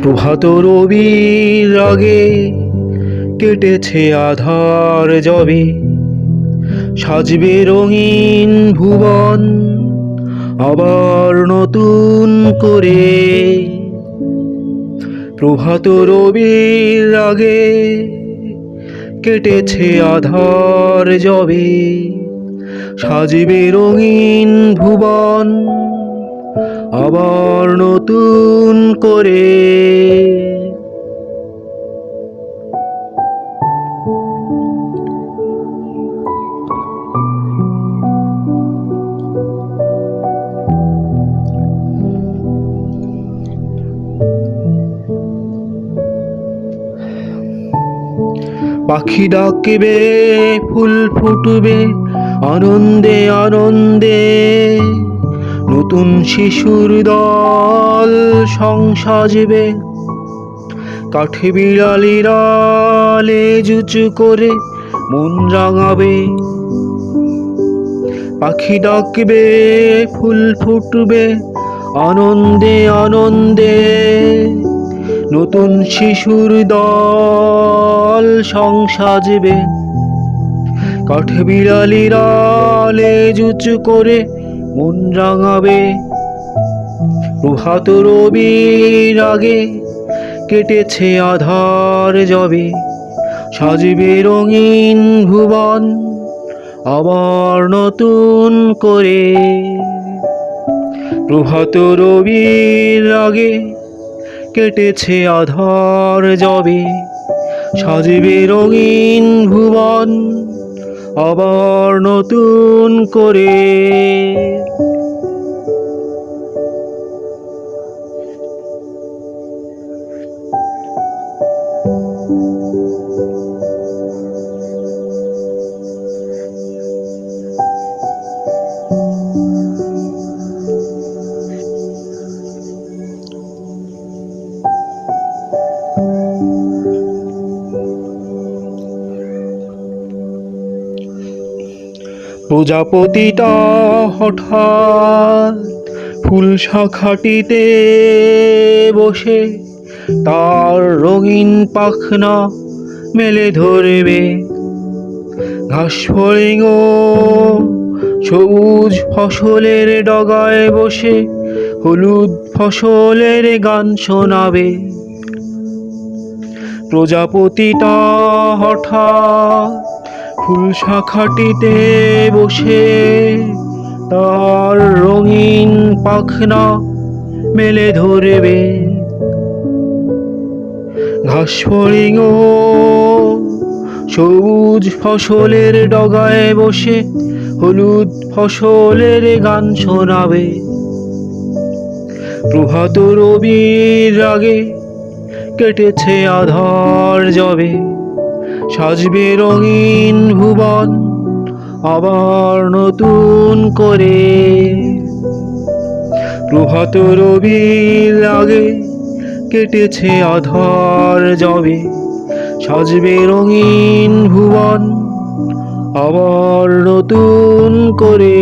প্রভাত রবির আগে কেটেছে আধার যবে, সাজবে রঙিন ভুবন আবার নতুন করে। প্রভাত রবির আগে কেটেছে আধার যবে, সাজবে রঙিন ভুবন আবার নতুন করে। পাখি ডাকবে, ফুল ফুটবে আনন্দে আনন্দে, নতুন শিশুর দল সং সাজবে। কাঠে বিড়ালিরা লেজুচু করে মন রাঙাবে। পাখি ডাকবে, ফুল ফুটবে আনন্দে আনন্দে, নতুন শিশুর দল সং সাজবে। কাঠে বিড়ালিরা লেজুচু করে মন রাঙাবে। প্রভাত রবির আগে কেটেছে আধার যবে, সাজবে রঙিন ভুবন আবার নতুন করে। প্রভাত রবির আগে কেটেছে আধার যবে, সাজবে রঙিন ভুবন আবার নতুন করে। প্রজাপতিটা হঠাৎ ফুল শাখাটিতে বসে তার রঙিন পাখনা মেলে ধরবে। ঘাস ফড়িং সবুজ ফসলের ডগায় বসে হলুদ ফসলের গান শোনাবে। প্রজাপতিটা হঠাৎ ফুল শাখাটিতে বসে তার রঙিন পাখনা মেলে ধরবে। ঘাস ফড়িং সবুজ ফসলের ডগায় বসে হলুদ ফসলের গান শোনাবে। প্রভাত রবির আগে কেটেছে আধার যবে, সাজবে রঙিন ভুবন আবার নতুন করে। প্রভাত রবির আগে কেটেছে আধার যবে, সাজবে রঙিন ভুবন আবার নতুন করে।